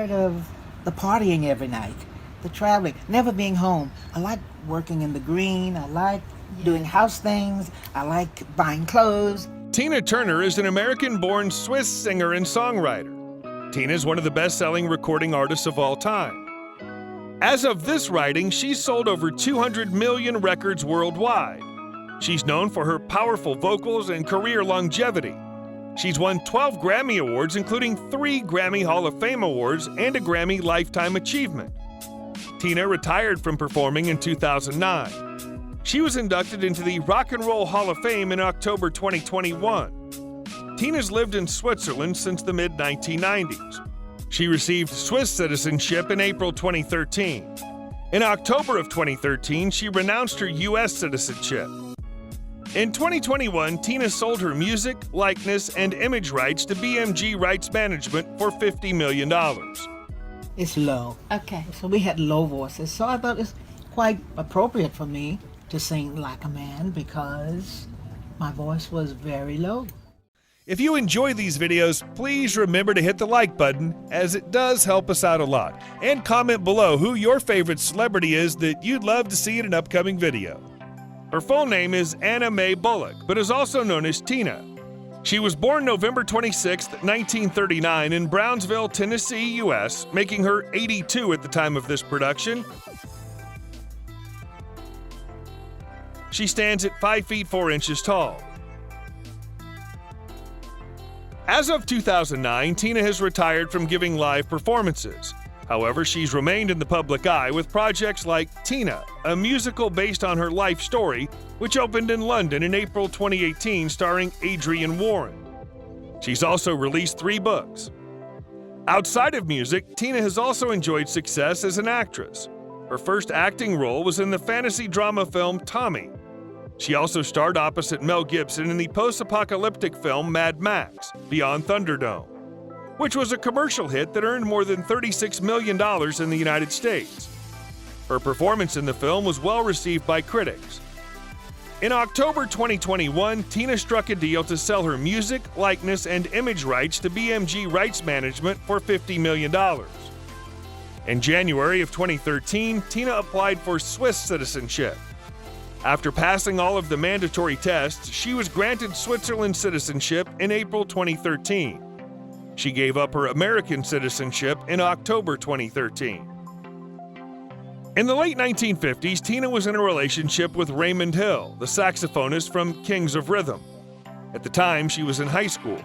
tired of the partying every night, the traveling, never being home. I like working in the green. I like doing house things. I like buying clothes. Tina Turner is an American-born Swiss singer and songwriter. Tina is one of the best-selling recording artists of all time. As of this writing, she's sold over 200 million records worldwide. She's known for her powerful vocals and career longevity. She's won 12 Grammy Awards, including 3 Grammy Hall of Fame Awards and a Grammy Lifetime Achievement. Tina retired from performing in 2009. She was inducted into the Rock and Roll Hall of Fame in October 2021. Tina's lived in Switzerland since the mid-1990s. She received Swiss citizenship in April 2013. In October of 2013, she renounced her U.S. citizenship. In 2021, Tina sold her music, likeness, and image rights to BMG Rights Management for $50 million. It's low. Okay. So we had low voices. So I thought it's quite appropriate for me to sing like a man because my voice was very low. If you enjoy these videos, please remember to hit the like button, as it does help us out a lot. And comment below who your favorite celebrity is that you'd love to see in an upcoming video. Her full name is Anna Mae Bullock, but is also known as Tina. She was born November 26, 1939 in Brownsville, Tennessee, U.S., making her 82 at the time of this production. She stands at 5 feet 4 inches tall. As of 2009, Tina has retired from giving live performances. However, she's remained in the public eye with projects like Tina, a musical based on her life story, which opened in London in April 2018 starring Adrienne Warren. She's also released 3 books. Outside of music, Tina has also enjoyed success as an actress. Her first acting role was in the fantasy drama film Tommy. She also starred opposite Mel Gibson in the post-apocalyptic film Mad Max: Beyond Thunderdome, which was a commercial hit that earned more than $36 million in the United States. Her performance in the film was well received by critics. In October 2021, Tina struck a deal to sell her music, likeness, and image rights to BMG Rights Management for $50 million. In January of 2013, Tina applied for Swiss citizenship. After passing all of the mandatory tests, she was granted Switzerland citizenship in April 2013. She gave up her American citizenship in October 2013. In the late 1950s, Tina was in a relationship with Raymond Hill, the saxophonist from Kings of Rhythm. At the time, she was in high school.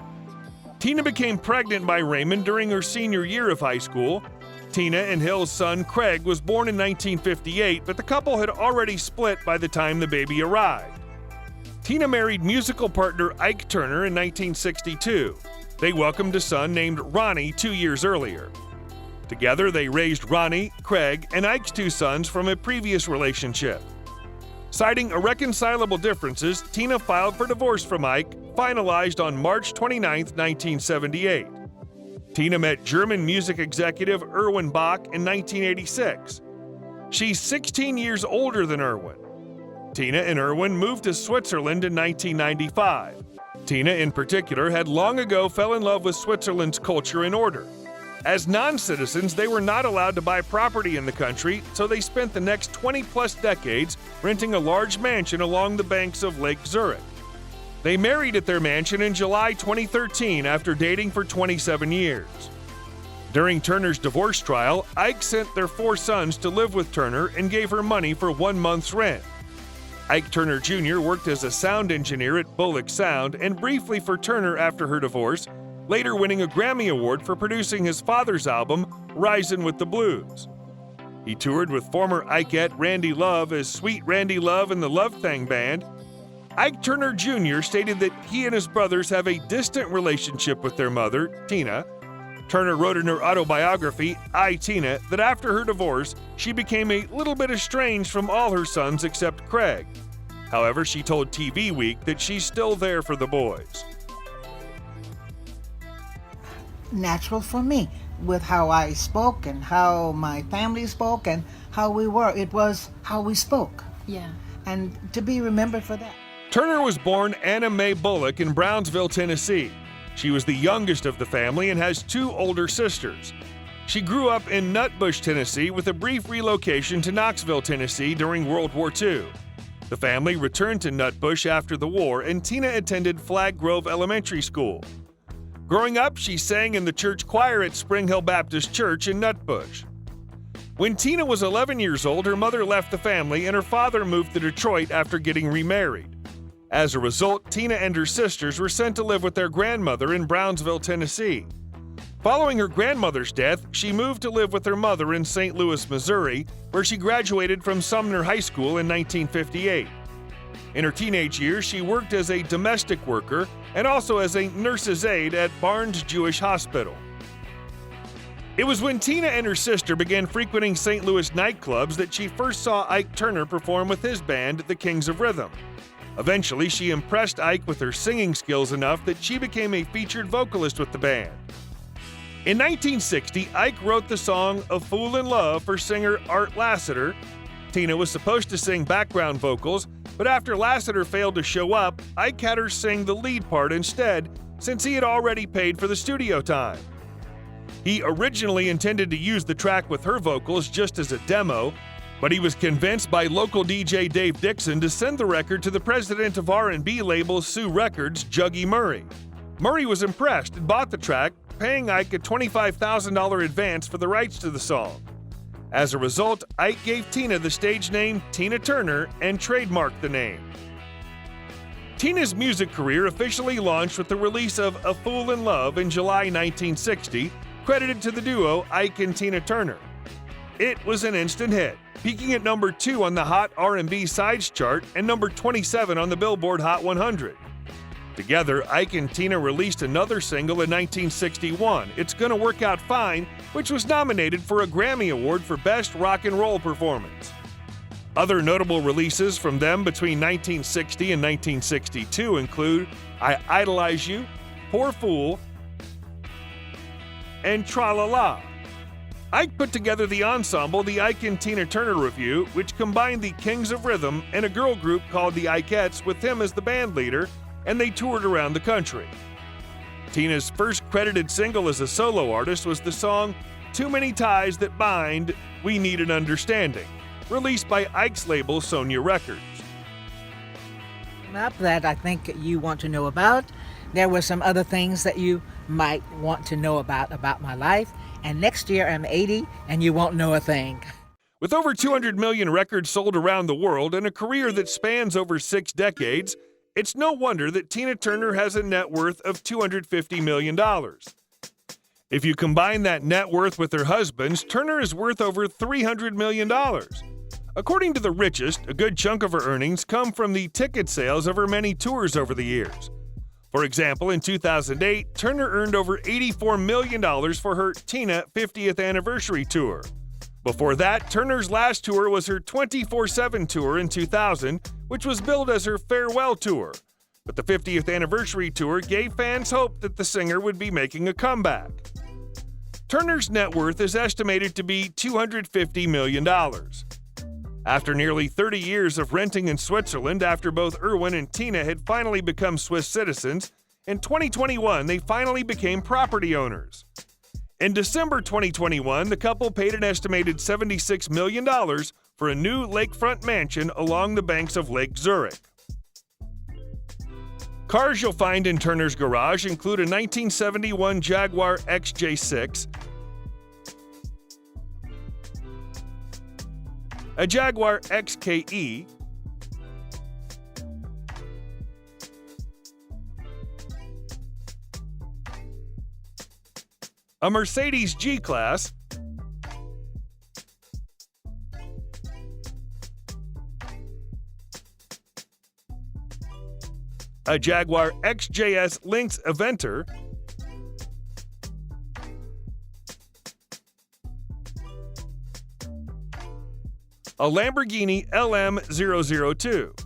Tina became pregnant by Raymond during her senior year of high school. Tina and Hill's son, Craig, was born in 1958, but the couple had already split by the time the baby arrived. Tina married musical partner Ike Turner in 1962. They welcomed a son named Ronnie 2 years earlier. Together, they raised Ronnie, Craig, and Ike's 2 sons from a previous relationship. Citing irreconcilable differences, Tina filed for divorce from Ike, finalized on March 29, 1978. Tina met German music executive Erwin Bach in 1986. She's 16 years older than Erwin. Tina and Erwin moved to Switzerland in 1995. Tina, in particular, had long ago fell in love with Switzerland's culture and order. As non-citizens, they were not allowed to buy property in the country, so they spent the next 20-plus decades renting a large mansion along the banks of Lake Zurich. They married at their mansion in July 2013 after dating for 27 years. During Turner's divorce trial, Ike sent their 4 sons to live with Turner and gave her money for 1 month's rent. Ike Turner Jr. worked as a sound engineer at Bullock Sound and briefly for Turner after her divorce, later winning a Grammy Award for producing his father's album, Risin' with the Blues. He toured with former Ikeette Randy Love as Sweet Randy Love and the Love Thang Band. Ike Turner Jr. stated that he and his brothers have a distant relationship with their mother, Tina. Turner wrote in her autobiography, I, Tina, that after her divorce, she became a little bit estranged from all her sons except Craig. However, she told TV Week that she's still there for the boys. Natural for me, with how I spoke and how my family spoke and how we were. It was how we spoke. Yeah. And to be remembered for that. Turner was born Anna Mae Bullock in Brownsville, Tennessee. She was the youngest of the family and has 2 older sisters. She grew up in Nutbush, Tennessee, with a brief relocation to Knoxville, Tennessee during World War II. The family returned to Nutbush after the war, and Tina attended Flag Grove Elementary School. Growing up, she sang in the church choir at Spring Hill Baptist Church in Nutbush. When Tina was 11 years old, her mother left the family and her father moved to Detroit after getting remarried. As a result, Tina and her sisters were sent to live with their grandmother in Brownsville, Tennessee. Following her grandmother's death, she moved to live with her mother in St. Louis, Missouri, where she graduated from Sumner High School in 1958. In her teenage years, she worked as a domestic worker and also as a nurse's aide at Barnes Jewish Hospital. It was when Tina and her sister began frequenting St. Louis nightclubs that she first saw Ike Turner perform with his band, the Kings of Rhythm. Eventually, she impressed Ike with her singing skills enough that she became a featured vocalist with the band. In 1960, Ike wrote the song "A Fool in Love" for singer Art Lassiter. Tina was supposed to sing background vocals, but after Lassiter failed to show up, Ike had her sing the lead part instead, since he had already paid for the studio time. He originally intended to use the track with her vocals just as a demo, but he was convinced by local DJ Dave Dixon to send the record to the president of R&B label Sue Records, Juggy Murray. Murray was impressed and bought the track, paying Ike a $25,000 advance for the rights to the song. As a result, Ike gave Tina the stage name Tina Turner and trademarked the name. Tina's music career officially launched with the release of "A Fool in Love" in July 1960, credited to the duo Ike and Tina Turner. It was an instant hit, peaking at number 2 on the Hot R&B Sides chart and number 27 on the Billboard Hot 100. Together, Ike and Tina released another single in 1961, "It's Gonna Work Out Fine," which was nominated for a Grammy Award for Best Rock and Roll Performance. Other notable releases from them between 1960 and 1962 include "I Idolize You," "Poor Fool," and "Tra-La-La." Ike put together the ensemble The Ike and Tina Turner Revue, which combined the Kings of Rhythm and a girl group called the Ikeettes with him as the band leader, and they toured around the country. Tina's first credited single as a solo artist was the song "Too Many Ties That Bind, We Need an Understanding," released by Ike's label Sonia Records. Up that I think you want to know about. There were some other things that you might want to know about my life. And next year I'm 80 and you won't know a thing. With over 200 million records sold around the world and a career that spans over 6 decades, it's no wonder that Tina Turner has a net worth of $250 million. If you combine that net worth with her husband's, Turner is worth over $300 million. According to The Richest, a good chunk of her earnings come from the ticket sales of her many tours over the years. For example, in 2008, Turner earned over $84 million for her Tina 50th Anniversary Tour. Before that, Turner's last tour was her 24/7 tour in 2000, which was billed as her farewell tour. But the 50th Anniversary Tour gave fans hope that the singer would be making a comeback. Turner's net worth is estimated to be $250 million. After nearly 30 years of renting in Switzerland after both Irwin and Tina had finally become Swiss citizens, in 2021 they finally became property owners. In December 2021, the couple paid an estimated $76 million for a new lakefront mansion along the banks of Lake Zurich. Cars you'll find in Turner's garage include a 1971 Jaguar XJ6, a Jaguar XKE, a Mercedes G-Class, a Jaguar XJS Lynx Aventer, a Lamborghini LM002,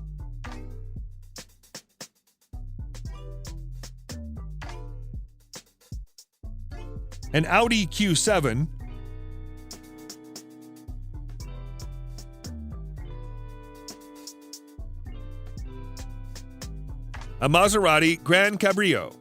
an Audi Q7, a Maserati Gran Cabrio,